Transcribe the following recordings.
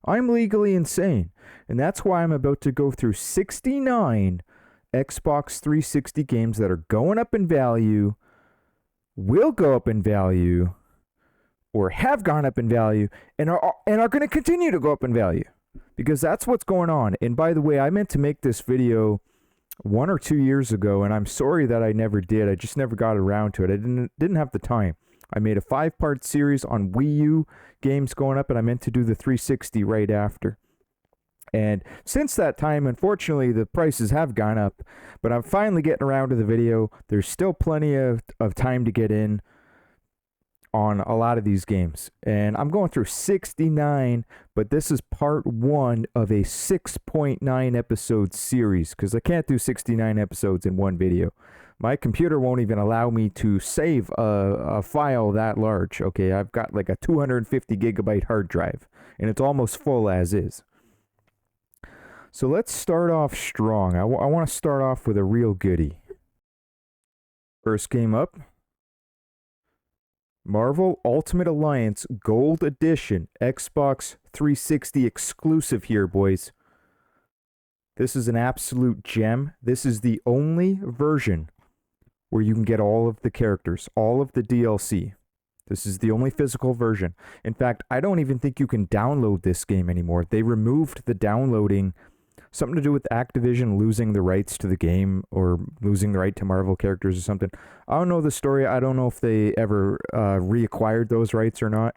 I'm legally insane. And that's why I'm about to go through 69 Xbox 360 games that are going up in value, will go up in value, or have gone up in value, and are going to continue to go up in value. Because that's what's going on. And by the way, I meant to make this video 1 or 2 years ago, and I'm sorry that I never did. I just never got around to it. I didn't have the time. I made a 5-part series on Wii U games going up, and I meant to do the 360 right after. And since that time, unfortunately, the prices have gone up, but I'm finally getting around to the video. There's still plenty of time to get in on a lot of these games. And I'm going through 69, but this is part 1 of a 6.9 episode series, because I can't do 69 episodes in one video. My computer won't even allow me to save a file that large. Okay, I've got like a 250 gigabyte hard drive, and it's almost full as is. So let's start off strong. I want to start off with a real goodie. First game up, Marvel Ultimate Alliance Gold Edition, Xbox 360 exclusive here, boys. This is an absolute gem. This is the only version where you can get all of the characters, all of the DLC. This is the only physical version. In fact, I don't even think you can download this game anymore. They removed the downloading, something to do with Activision losing the rights to the game or losing the right to Marvel characters or something. I don't know the story. I don't know if they ever reacquired those rights or not.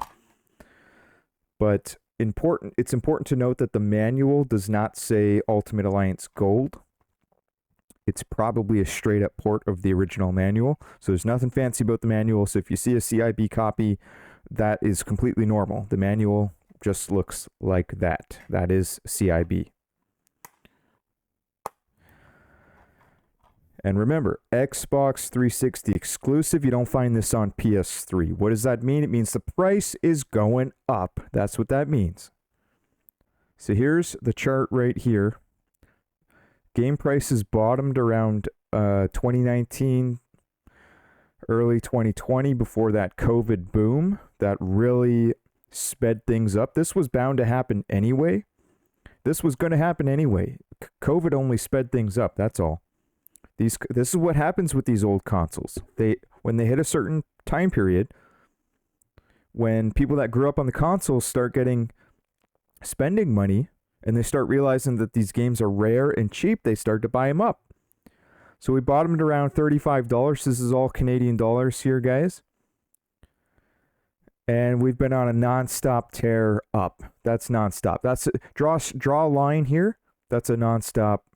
But it's important to note that the manual does not say Ultimate Alliance Gold. It's probably a straight up port of the original manual. So there's nothing fancy about the manual. So if you see a CIB copy, that is completely normal. The manual just looks like that. That is CIB. And remember, Xbox 360 exclusive. You don't find this on PS3. What does that mean? It means the price is going up. That's what that means. So here's the chart right here. Game prices bottomed around 2019, early 2020, before that COVID boom that really sped things up. This was bound to happen anyway. This was going to happen anyway. COVID only sped things up, that's all. This is what happens with these old consoles. When they hit a certain time period, when people that grew up on the consoles start spending money, and they start realizing that these games are rare and cheap, they start to buy them up. So we bottomed around $35. This is all Canadian dollars here, guys. And we've been on a non-stop tear up. That's non-stop. Draw a line here. That's a non-stop.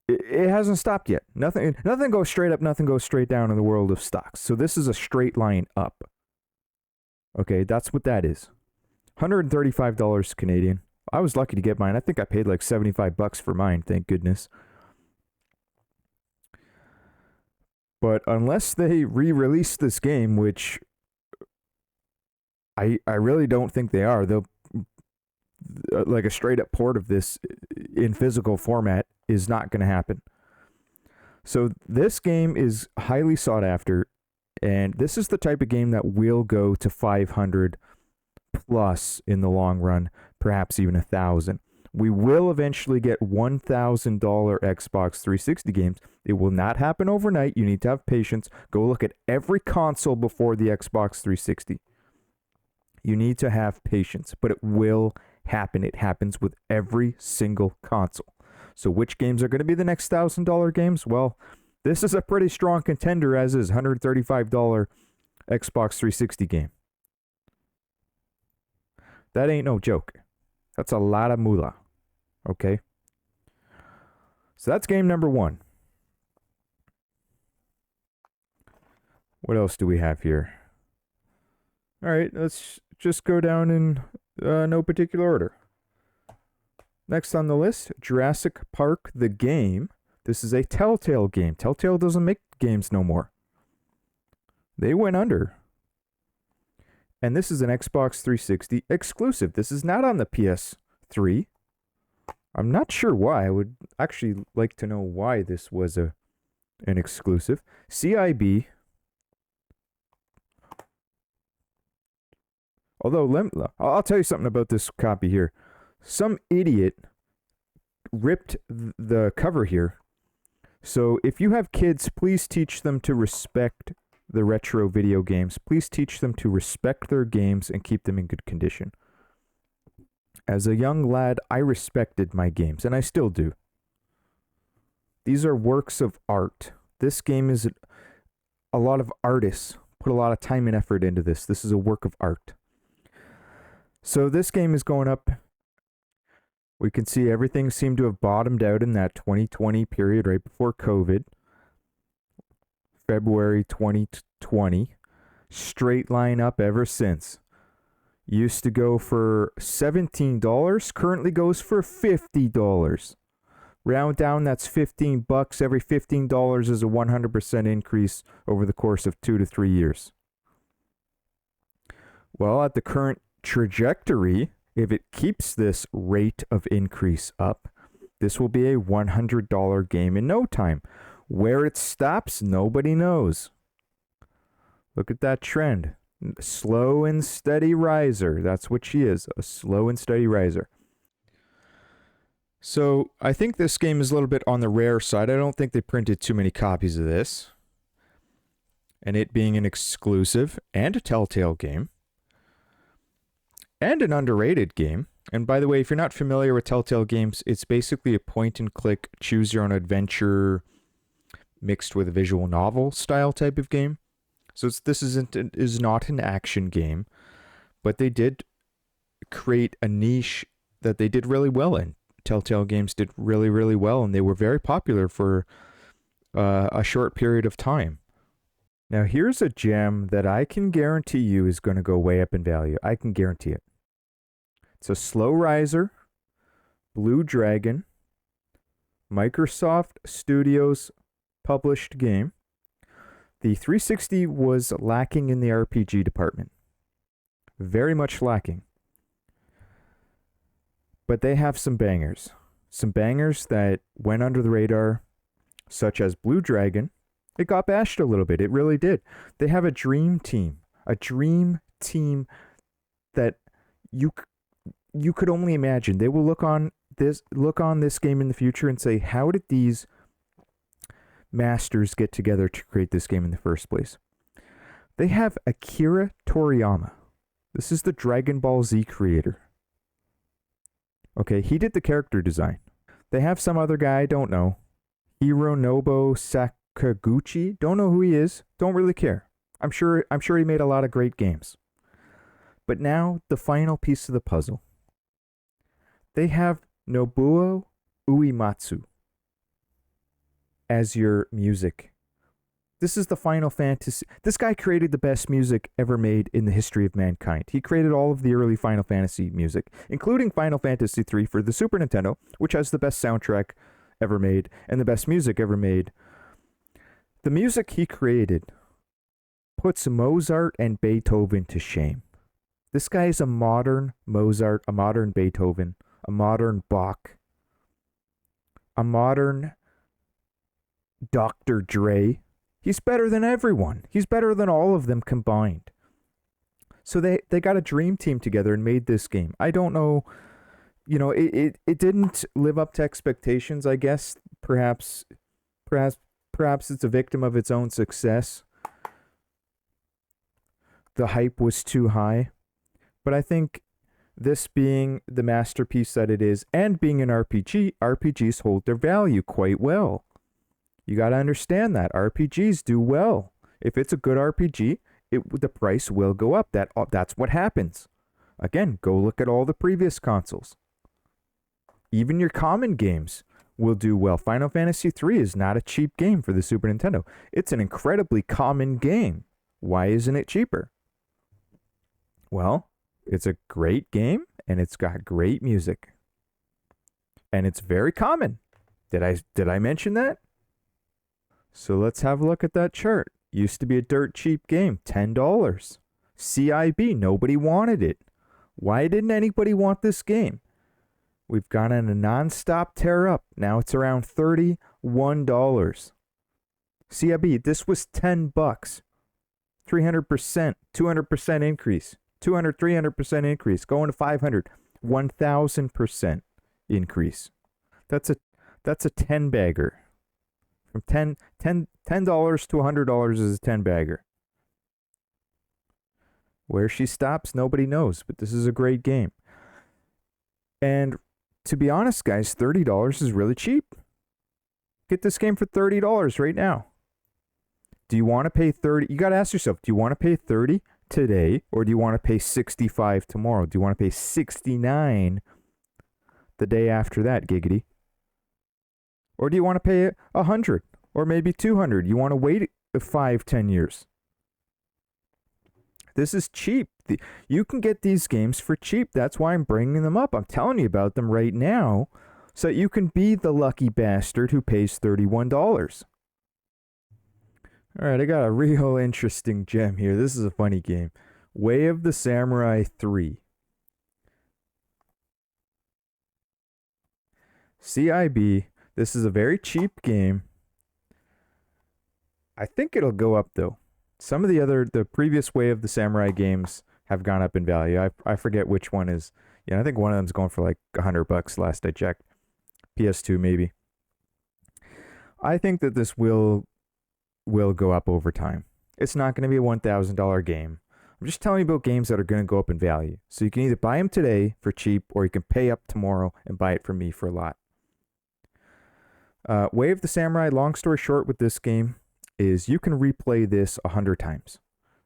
It hasn't stopped yet. Nothing goes straight up, nothing goes straight down in the world of stocks. So this is a straight line up. Okay, that's what that is. $135 Canadian. I was lucky to get mine. I think I paid like $75 for mine, thank goodness. But unless they re-release this game, which I really don't think they are, they'll like a straight up port of this in physical format is not going to happen. So this game is highly sought after, and this is the type of game that will go to 500 plus in the long run, perhaps even 1,000. We will eventually get $1,000 Xbox 360 games. It will not happen overnight. You need to have patience. Go look at every console before the Xbox 360. You need to have patience, but it will happen. It happens with every single console. So which games are going to be the next $1,000 games? Well, this is a pretty strong contender, as is $135 Xbox 360 game. That ain't no joke. That's a lot of moolah. Okay? So that's game number 1. What else do we have here? All right, let's just go down in no particular order. Next on the list, Jurassic Park the game. This is a Telltale game. Telltale doesn't make games no more. They went under. And this is an Xbox 360 exclusive. This is not on the PS3. I'm not sure why. I would actually like to know why this was an exclusive. CIB. Although, I'll tell you something about this copy here. Some idiot ripped the cover here. So if you have kids, please teach them to respect the retro video games. Please teach them to respect their games and keep them in good condition. As a young lad, I respected my games, and I still do. These are works of art. This game is a lot of artists put a lot of time and effort into this. This is a work of art. So this game is going up. We can see everything seemed to have bottomed out in that 2020 period right before COVID. February 2020. Straight line up ever since. Used to go for $17, currently goes for $50. Round down, that's $15. Every $15 is a 100% increase over the course of 2 to 3 years. Well, at the current trajectory, if it keeps this rate of increase up, this will be a $100 game in no time. Where it stops, nobody knows. Look at that trend. Slow and steady riser. That's what she is, a slow and steady riser. So I think this game is a little bit on the rare side. I don't think they printed too many copies of this. And it being an exclusive and a Telltale game. And an underrated game. And by the way, if you're not familiar with Telltale games, it's basically a point and click, choose your own adventure mixed with a visual novel style type of game. So this is not an action game, but they did create a niche that they did really well in. Telltale games did really, really well, and they were very popular for a short period of time. Now, here's a gem that I can guarantee you is going to go way up in value. I can guarantee it. It's a slow riser, Blue Dragon, Microsoft Studios published game. The 360 was lacking in the RPG department. Very much lacking. But they have some bangers. Some bangers that went under the radar, such as Blue Dragon. It got bashed a little bit. It really did. They have a dream team. A dream team that you could only imagine. They will look on this game in the future and say, how did these masters get together to create this game in the first place? They have Akira Toriyama. This is the Dragon Ball Z creator. Okay, he did the character design. They have some other guy, I don't know. Hironobu Sakaguchi. Don't know who he is. Don't really care. I'm sure he made a lot of great games. But now, the final piece of the puzzle. They have Nobuo Uematsu as your music. This is the Final Fantasy. This guy created the best music ever made in the history of mankind. He created all of the early Final Fantasy music, including Final Fantasy III for the Super Nintendo, which has the best soundtrack ever made and the best music ever made. The music he created puts Mozart and Beethoven to shame. This guy is a modern Mozart, a modern Beethoven, a modern Bach, a modern Dr. Dre. He's better than everyone. He's better than all of them combined. So they got a dream team together and made this game. I don't know, it didn't live up to expectations, I guess. Perhaps it's a victim of its own success. The hype was too high. But I think this being the masterpiece that it is and being an RPG, RPGs hold their value quite well. You got to understand that RPGs do well. If it's a good RPG, the price will go up. That's what happens. Again, go look at all the previous consoles. Even your common games will do well. Final Fantasy III is not a cheap game for the Super Nintendo. It's an incredibly common game. Why isn't it cheaper? Well, it's a great game and it's got great music. And it's very common. Did I mention that? So let's have a look at that chart. Used to be a dirt cheap game, $10. CIB, nobody wanted it. Why didn't anybody want this game? We've gone on a non-stop tear up. Now it's around $31. CIB, this was $10. 300%, 200% increase. 200, 300% increase, going to 500, 1,000% increase. That's a 10 bagger. From $10 to $100 is a 10 bagger. Where she stops, nobody knows, but this is a great game. And to be honest, guys, $30 is really cheap. Get this game for $30 right now. Do you want to pay 30? You got to ask yourself, do you want to pay 30 today, or do you want to pay 65 tomorrow? Do you want to pay 69 the day after that, giggity? Or do you want to pay 100 or maybe 200? You want to wait 5-10 years? This is cheap. You can get these games for cheap. That's why I'm bringing them up. I'm telling you about them right now so that you can be the lucky bastard who pays $31. All right, I got a real interesting gem here. This is a funny game. Way of the Samurai 3. CIB. This is a very cheap game. I think it'll go up, though. Some of the previous Way of the Samurai games have gone up in value. I forget which one is. I think one of them's going for like $100 last I checked. PS2 maybe. I think that this will go up over time. It's not going to be a $1,000 game. I'm just telling you about games that are going to go up in value. So you can either buy them today for cheap, or you can pay up tomorrow and buy it from me for a lot. Way of the Samurai, long story short with this game, is you can replay this 100 times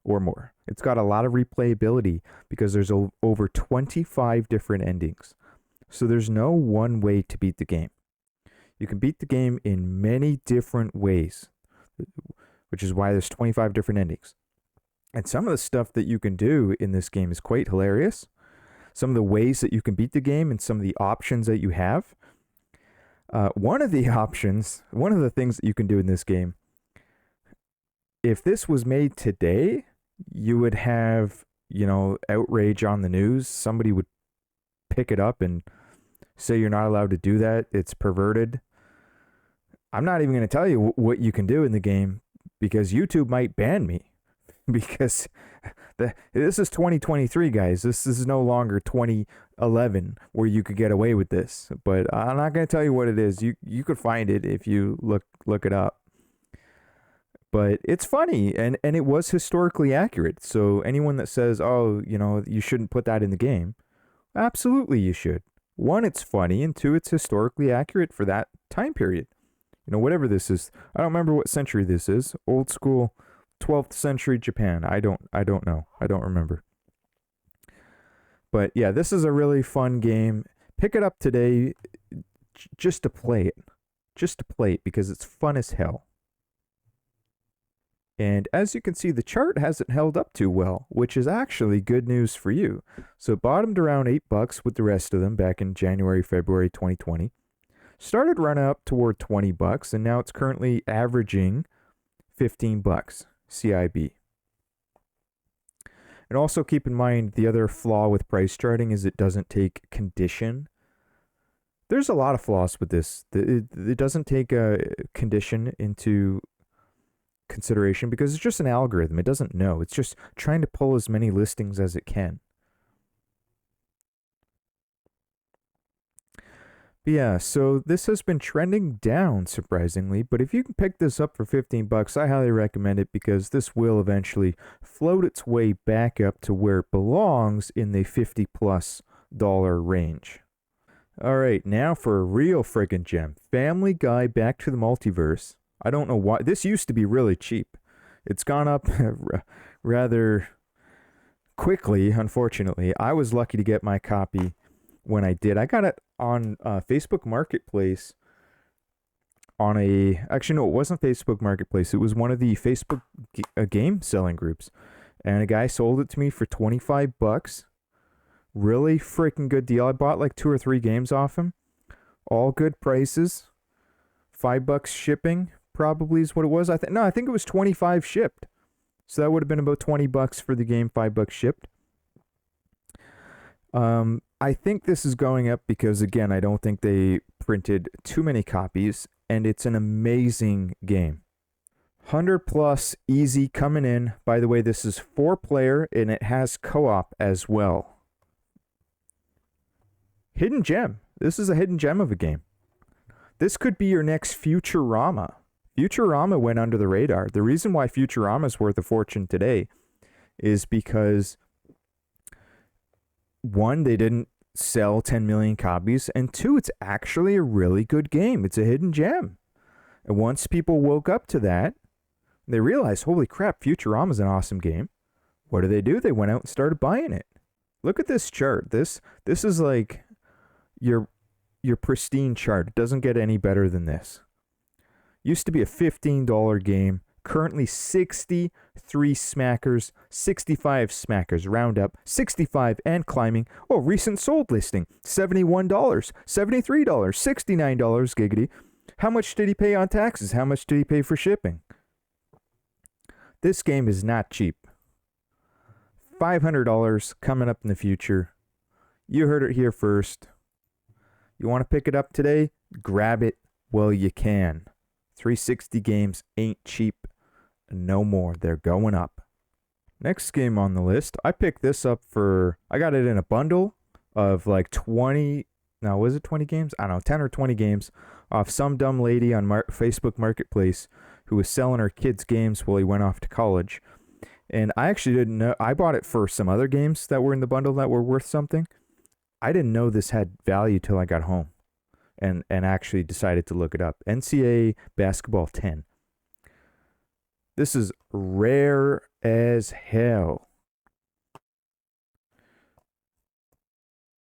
or more. It's got a lot of replayability because there's over 25 different endings. So there's no one way to beat the game. You can beat the game in many different ways, which is why there's 25 different endings. And some of the stuff that you can do in this game is quite hilarious. Some of the ways that you can beat the game and some of the options that you have. One of the things that you can do in this game, if this was made today, you would have, outrage on the news. Somebody would pick it up and say you're not allowed to do that. It's perverted. I'm not even going to tell you what you can do in the game because YouTube might ban me because this is 2023, guys. This is no longer 2011 where you could get away with this. But I'm not going to tell you what it is. You could find it if you look it up. But it's funny, and it was historically accurate. So anyone that says, oh, you shouldn't put that in the game, absolutely you should. One, it's funny, and two, it's historically accurate for that time period. Whatever this is. I don't remember what century this is. Old school 12th century Japan. I don't know. I don't remember. But yeah, this is a really fun game. Pick it up today just to play it. Just to play it because it's fun as hell. And as you can see, the chart hasn't held up too well, which is actually good news for you. So it bottomed around $8 with the rest of them back in January, February 2020. Started running up toward $20, and now it's currently averaging $15 CIB. And also keep in mind, the other flaw with price charting is it doesn't take condition. There's a lot of flaws with this. It doesn't take a condition into consideration because it's just an algorithm. It doesn't know. It's just trying to pull as many listings as it can. But yeah, so this has been trending down surprisingly, but if you can pick this up for $15, I highly recommend it because this will eventually float its way back up to where it belongs in the $50+ range. All right, now for a real friggin' gem. Family Guy Back to the Multiverse. I don't know why. This used to be really cheap. It's gone up rather quickly, unfortunately. I was lucky to get my copy when I did. I got it on Facebook Marketplace actually, no, it wasn't Facebook Marketplace. It was one of the Facebook game selling groups. And a guy sold it to me for $25. Really freaking good deal. I bought like 2 or 3 games off him. All good prices. $5 shipping probably is what it was. I think it was 25 shipped. So that would have been about $20 for the game, $5 shipped. I think this is going up because, again, I don't think they printed too many copies, and it's an amazing game. 100 plus easy coming in. By the way, this is 4-player and it has co-op as well. Hidden gem. This is a hidden gem of a game. This could be your next Futurama. Futurama went under the radar. The reason why Futurama is worth a fortune today is because, one, they didn't sell 10 million copies, and two, it's actually a really good game. It's a hidden gem. And once people woke up to that, they realized, holy crap, Futurama's an awesome game. What do? They went out and started buying it. Look at this chart. This is like your pristine chart. It doesn't get any better than this. Used to be a $15 game. Currently 63 smackers, 65 smackers, round up, 65 and climbing. Oh, recent sold listing, $71, $73, $69, giggity. How much did he pay on taxes? How much did he pay for shipping? This game is not cheap. $500 coming up in the future. You heard it here first. You want to pick it up today? Grab it while you can. 360 games ain't cheap no more. They're going up. Next game on the list, I picked this up I got it in a bundle of like 20, now was it 20 games? I don't know, 10 or 20 games off some dumb lady on Facebook Marketplace who was selling her kids games while he went off to college. And I actually didn't know, I bought it for some other games that were in the bundle that were worth something. I didn't know this had value till I got home and actually decided to look it up. NCAA Basketball 10. This is rare as hell.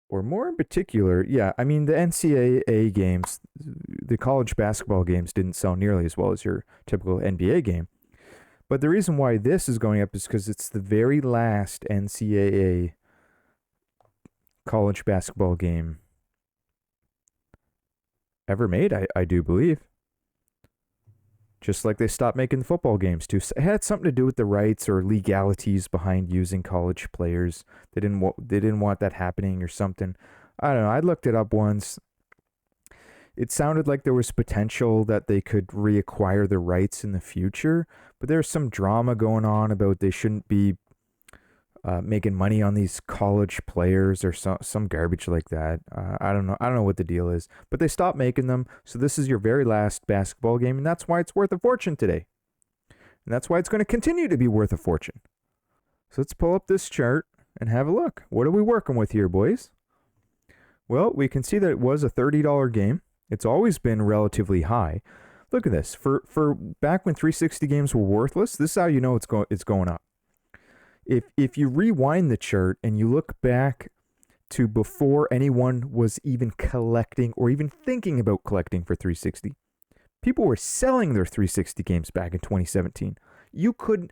Or more in particular, yeah, I mean, the NCAA games, the college basketball games didn't sell nearly as well as your typical NBA game. But the reason why this is going up is because it's the very last NCAA college basketball game ever made, I do believe. Just like they stopped making the football games too. It had something to do with the rights or legalities behind using college players. They didn't want that happening or something. I don't know. I looked it up once. It sounded like there was potential that they could reacquire the rights in the future, but there's some drama going on about they shouldn't be making money on these college players or some garbage like that. I don't know what the deal is, but they stopped making them. So this is your very last basketball game, and that's why it's worth a fortune today. And that's why it's going to continue to be worth a fortune. So let's pull up this chart and have a look. What are we working with here, boys? Well, we can see that it was a $30 game. It's always been relatively high. Look at this. For back when 360 games were worthless, this is how you know it's going up. If you rewind the chart and you look back to before anyone was even collecting or even thinking about collecting for 360, people were selling their 360 games back in 2017. You could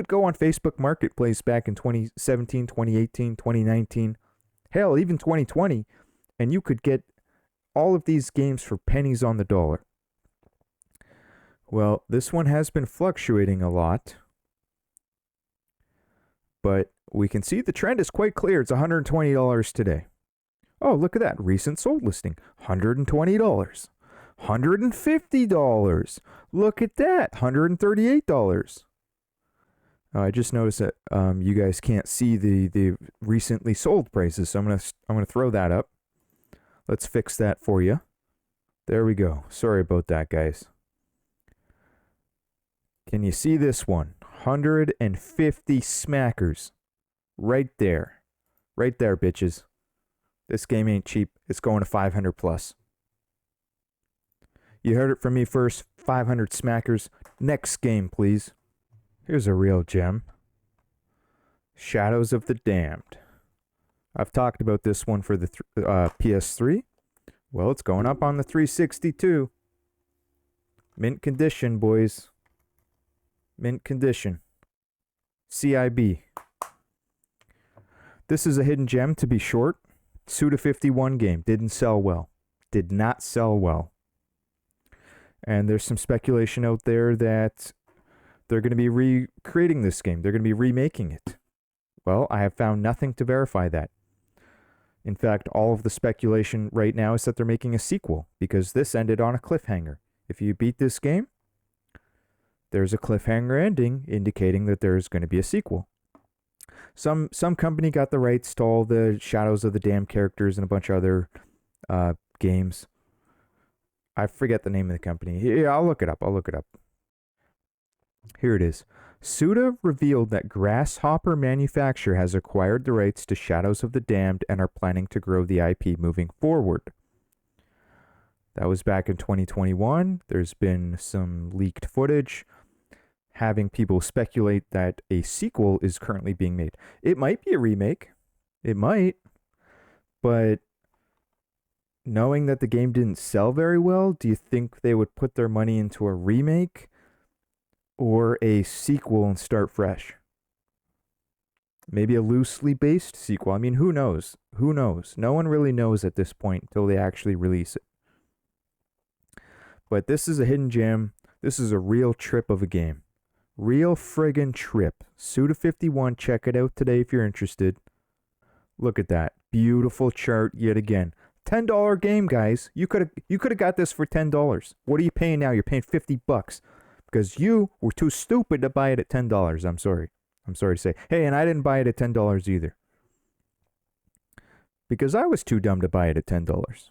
go on Facebook Marketplace back in 2017, 2018, 2019, hell, even 2020, and you could get all of these games for pennies on the dollar. Well, this one has been fluctuating a lot, but we can see the trend is quite clear. It's $120 today. Oh, look at that. Recent sold listing. $120. $150. Look at that. $138. I just noticed that you guys can't see the recently sold prices, so I'm gonna throw that up. Let's fix that for you. There we go. Sorry about that, guys. Can you see this one? 150 smackers. Right there. Right there, bitches. This game ain't cheap. It's going to 500 plus. You heard it from me first. 500 smackers. Next game, please. Here's a real gem. Shadows of the Damned. I've talked about this one for the PS3. Well, it's going up on the 360 too. Mint condition, boys. Mint condition. CIB. This is a hidden gem, to be short. Suda 51 game. Didn't sell well. Did not sell well. And there's some speculation out there that they're going to be recreating this game. They're going to be remaking it. Well, I have found nothing to verify that. In fact, all of the speculation right now is that they're making a sequel because this ended on a cliffhanger. If you beat this game, there's a cliffhanger ending indicating that there's going to be a sequel. Some company got the rights to all the Shadows of the Damned characters and a bunch of other games. I forget the name of the company. Yeah, I'll look it up. Here it is. Suda revealed that Grasshopper Manufacture has acquired the rights to Shadows of the Damned and are planning to grow the IP moving forward. That was back in 2021. There's been some leaked footage having people speculate that a sequel is currently being made. It might be a remake. It might. But knowing that the game didn't sell very well, do you think they would put their money into a remake or a sequel and start fresh? Maybe a loosely based sequel. I mean, who knows? Who knows? No one really knows at this point until they actually release it. But this is a hidden gem. This is a real trip of a game. Real friggin' trip. Suda51, check it out today if you're interested. Look at that. Beautiful chart yet again. $10 game, guys. You could have got this for $10. What are you paying now? You're paying $50 because you were too stupid to buy it at $10. I'm sorry to say. Hey, and I didn't buy it at $10 either. Because I was too dumb to buy it at $10.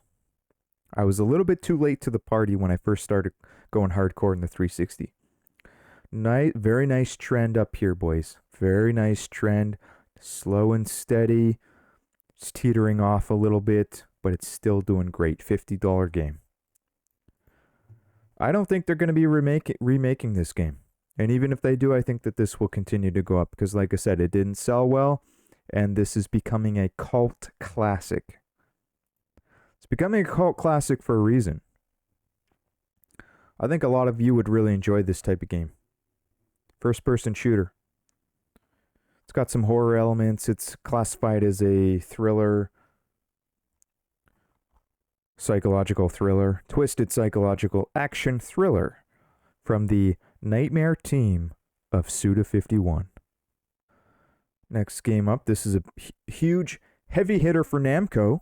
I was a little bit too late to the party when I first started going hardcore in the 360. Very nice trend up here, boys. Very nice trend. Slow and steady. It's teetering off a little bit, but it's still doing great. $50 game. I don't think they're going to be remaking this game. And even if they do, I think that this will continue to go up because, like I said, it didn't sell well, and this is becoming a cult classic. It's becoming a cult classic for a reason. I think a lot of you would really enjoy this type of game. First-person shooter. It's got some horror elements. It's classified as a thriller, psychological thriller, twisted psychological action thriller from the Nightmare team of Suda51. Next game up, this is a huge heavy hitter for Namco.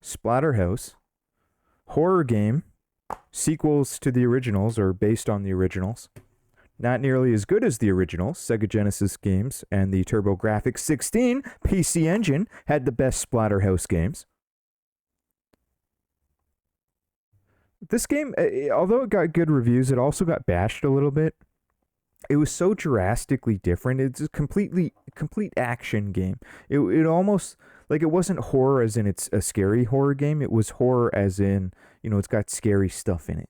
Splatterhouse. Horror game. Sequels to the originals or based on the originals. Not nearly as good as the originals. Sega Genesis games and the TurboGrafx 16 PC Engine had the best Splatterhouse games. This game, although it got good reviews, it also got bashed a little bit. It was so drastically different. It's a complete action game. It almost, like, it wasn't horror as in it's a scary horror game. It was horror as in, it's got scary stuff in it.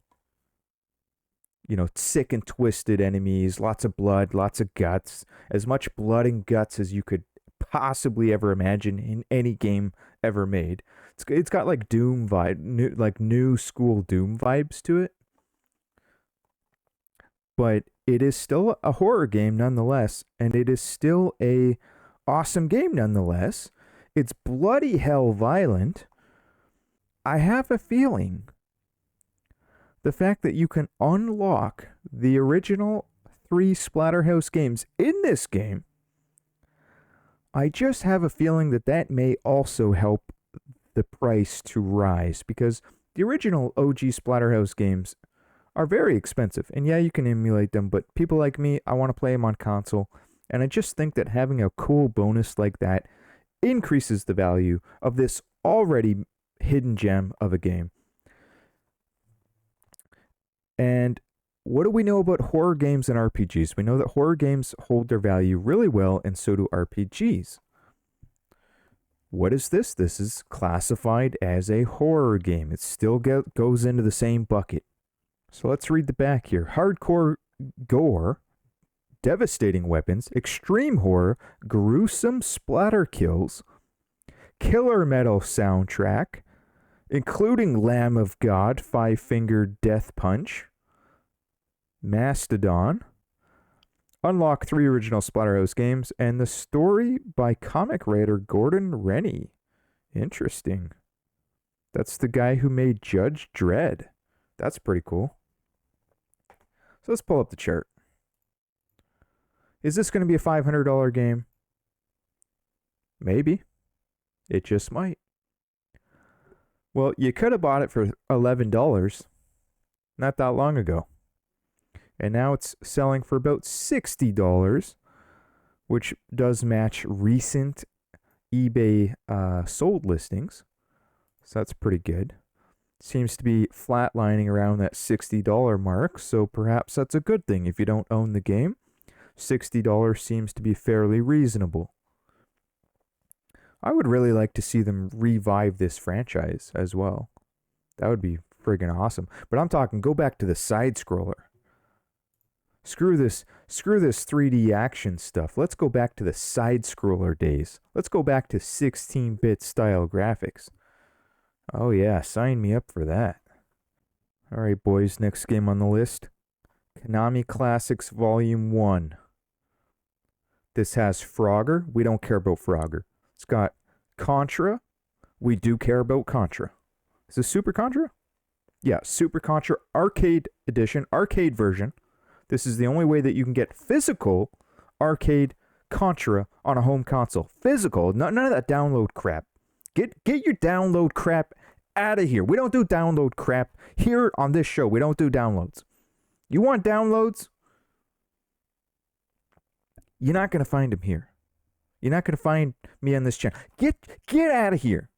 Sick and twisted enemies, lots of blood, lots of guts, as much blood and guts as you could possibly ever imagine in any game ever made. It's got like Doom vibe, new school Doom vibes to it. But it is still a horror game nonetheless, and it is still a awesome game nonetheless. It's bloody hell violent. I have a feeling the fact that you can unlock the original 3 Splatterhouse games in this game, I just have a feeling that may also help the price to rise, because the original OG Splatterhouse games are very expensive. And yeah, you can emulate them, but people like me, I want to play them on console. And I just think that having a cool bonus like that increases the value of this already hidden gem of a game. And what do we know about horror games and RPGs? We know that horror games hold their value really well, and so do RPGs. What is this? This is classified as a horror game. It still goes into the same bucket. So let's read the back here. Hardcore gore, devastating weapons, extreme horror, gruesome splatter kills, killer metal soundtrack, including Lamb of God, Five-Fingered Death Punch, Mastodon, unlock 3 original Splatterhouse games, and the story by comic writer Gordon Rennie. Interesting. That's the guy who made Judge Dredd. That's pretty cool. So let's pull up the chart. Is this going to be a $500 game? Maybe. It just might. Well, you could have bought it for $11. not that long ago. And now it's selling for about $60, which does match recent eBay sold listings. So that's pretty good. Seems to be flatlining around that $60 mark, so perhaps that's a good thing if you don't own the game. $60 seems to be fairly reasonable. I would really like to see them revive this franchise as well. That would be friggin' awesome. But I'm talking, go back to the side scroller. Screw this 3D action stuff. Let's go back to the side scroller days. Let's go back to 16-bit style graphics. Oh yeah, sign me up for that. All right, boys, next game on the list. Konami Classics Volume 1. This has Frogger. We don't care about Frogger. It's got Contra. We do care about Contra. Is this Super Contra? Yeah, Super Contra Arcade Edition, arcade version. This is the only way that you can get physical arcade Contra on a home console. Physical, none of that download crap. Get your download crap out of here. We don't do download crap here on this show. We don't do downloads. You want downloads? You're not going to find them here. You're not going to find me on this channel. Get out of here.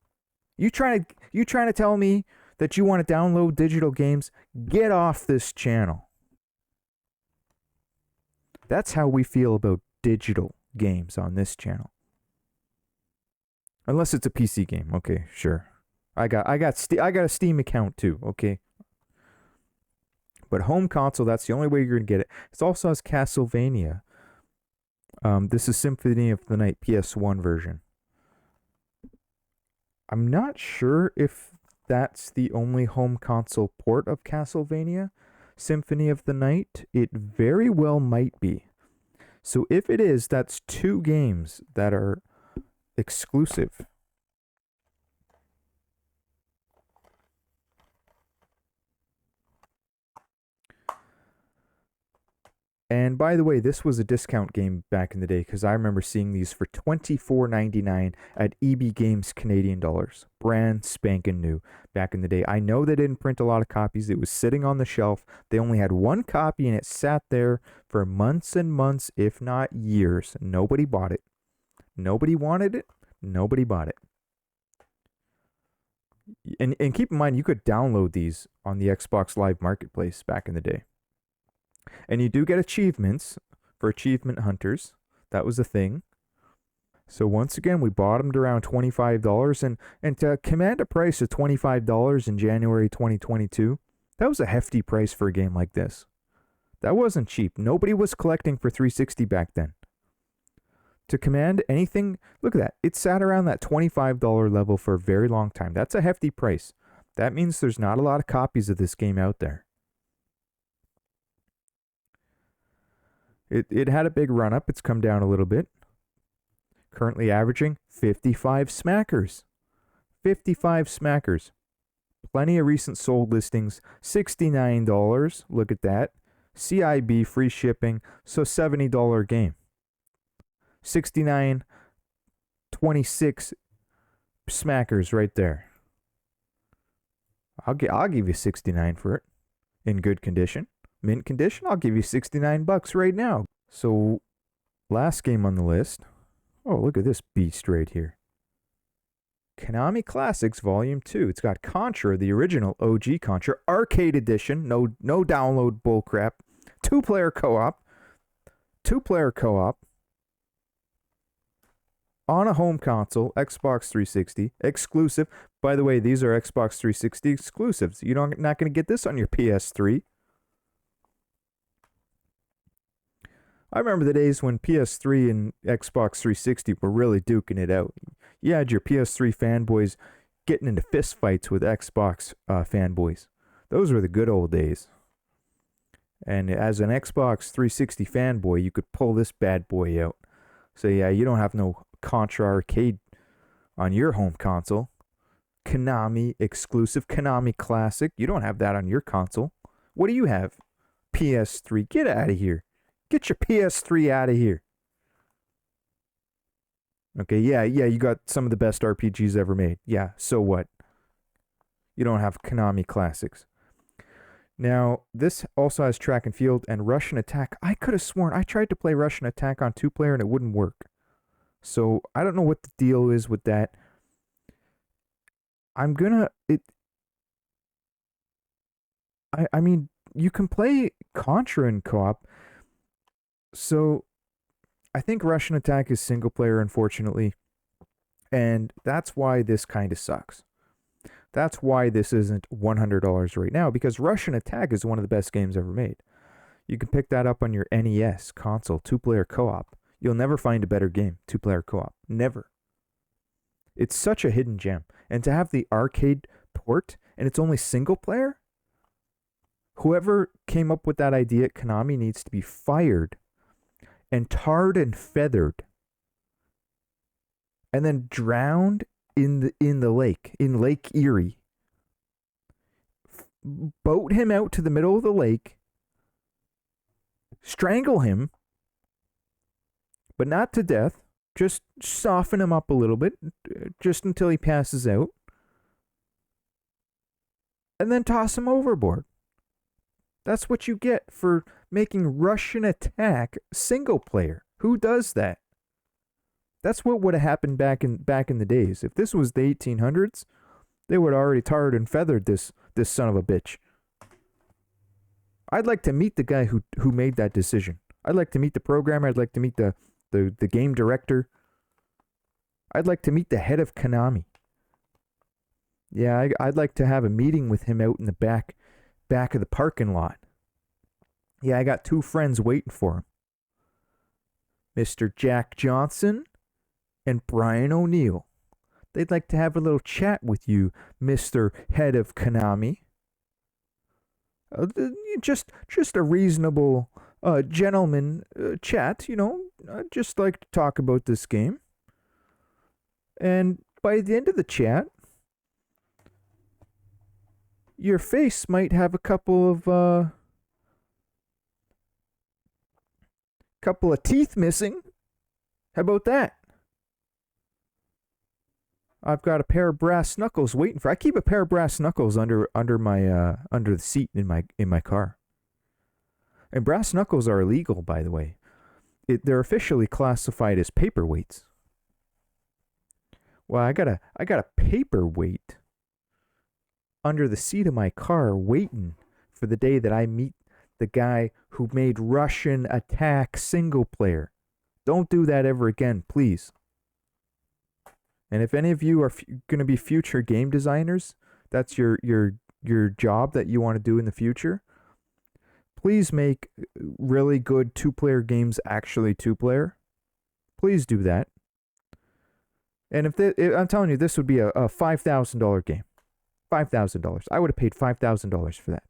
You trying to tell me that you want to download digital games? Get off this channel. That's how we feel about digital games on this channel. Unless it's a PC game. Okay, sure. I got a Steam account too, okay? But home console, that's the only way you're going to get it. It also has Castlevania. This is Symphony of the Night PS1 version. I'm not sure if that's the only home console port of Castlevania Symphony of the Night. It very well might be. So if it is, that's 2 games that are exclusive. And by the way, this was a discount game back in the day because I remember seeing these for $24.99 at EB Games Canadian dollars. Brand spanking new back in the day. I know they didn't print a lot of copies. It was sitting on the shelf. They only had 1 copy and it sat there for months and months, if not years. Nobody bought it. Nobody wanted it. Nobody bought it. And keep in mind, you could download these on the Xbox Live Marketplace back in the day. And you do get achievements for achievement hunters. That was a thing. So once again, we bottomed around $25, and to command a price of $25 in January 2022, that was a hefty price for a game like this. That wasn't cheap. Nobody was collecting for 360 back then. To command anything, look at that. It sat around that $25 level for a very long time. That's a hefty price. That means there's not a lot of copies of this game out there. It had a big run up. It's come down a little bit. Currently averaging 55 smackers. 55 smackers. Plenty of recent sold listings. $69. Look at that. CIB free shipping. So $70 game. 69, 26 smackers right there. I'll give you 69 for it. In good condition. Mint condition, I'll give you $69 right now. So, last game on the list. Oh, look at this beast right here. Konami Classics Volume 2. It's got Contra, the original OG Contra, Arcade Edition. No download bullcrap. 2-player co-op. 2-player co-op. On a home console, Xbox 360, exclusive. By the way, these are Xbox 360 exclusives. You're not going to get this on your PS3. I remember the days when PS3 and Xbox 360 were really duking it out. You had your PS3 fanboys getting into fistfights with Xbox fanboys. Those were the good old days. And as an Xbox 360 fanboy, you could pull this bad boy out. So yeah, you don't have no Contra Arcade on your home console. Konami exclusive, Konami Classic. You don't have that on your console. What do you have? PS3. Get out of here. Get your PS3 out of here. Okay, yeah, you got some of the best RPGs ever made. Yeah, so what? You don't have Konami Classics. Now, this also has track and field and Russian attack. I could have sworn I tried to play Russian attack on 2-player and it wouldn't work. So I don't know what the deal is with that. I mean, you can play Contra in co-op. So I think Russian attack is single player, unfortunately. And that's why this kind of sucks. That's why this isn't $100 right now, because Russian attack is one of the best games ever made. You can pick that up on your NES console, 2-player co-op. You'll never find a better game, 2-player co-op. Never. It's such a hidden gem. And to have the arcade port, and it's only single player? Whoever came up with that idea at Konami needs to be fired and tarred and feathered and then drowned in the lake, in Lake Erie. Boat him out to the middle of the lake, strangle him, but not to death, just soften him up a little bit, just until he passes out, and then toss him overboard. That's what you get for making Russian attack single player. Who does that? That's what would have happened back in the days. If this was the 1800s, they would have already tarred and feathered this son of a bitch. I'd like to meet the guy who made that decision. I'd like to meet the programmer. I'd like to meet the game director. I'd like to meet the head of Konami. Yeah, I'd like to have a meeting with him out in the back of the parking lot. Yeah, I got 2 friends waiting for him. Mr. Jack Johnson and Brian O'Neill. They'd like to have a little chat with you, Mr. Head of Konami. Just a reasonable gentleman chat, you know. I'd just like to talk about this game. And by the end of the chat, your face might have a couple of teeth missing. How about that? I've got a pair of brass knuckles waiting for. I keep a pair of brass knuckles under the seat in my car. And brass knuckles are illegal, by the way. They're officially classified as paperweights. Well, I got a paperweight under the seat of my car waiting for the day that I meet the guy who made Russian attack single player. Don't do that ever again, please. And if any of you are going to be future game designers, that's your job that you want to do in the future, please make really good 2-player games actually 2-player. Please do that. And I'm telling you, this would be a $5,000 game. $5,000. I would have paid $5,000 for that.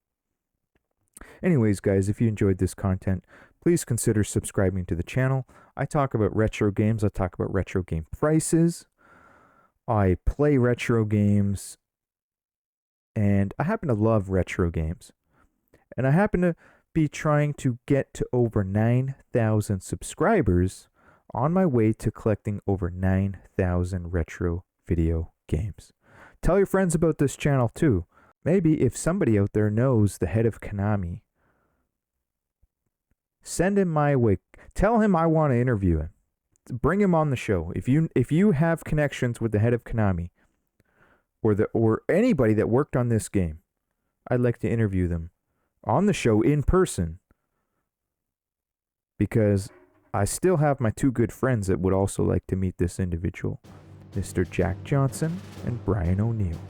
Anyways, guys, if you enjoyed this content, please consider subscribing to the channel. I talk about retro games. I talk about retro game prices. I play retro games. And I happen to love retro games. And I happen to be trying to get to over 9,000 subscribers on my way to collecting over 9,000 retro video games. Tell your friends about this channel too. Maybe if somebody out there knows the head of Konami, send him my way. Tell him I want to interview him. Bring him on the show. If you have connections with the head of Konami or anybody that worked on this game, I'd like to interview them on the show in person, because I still have my 2 good friends that would also like to meet this individual, Mr. Jack Johnson and Brian O'Neill.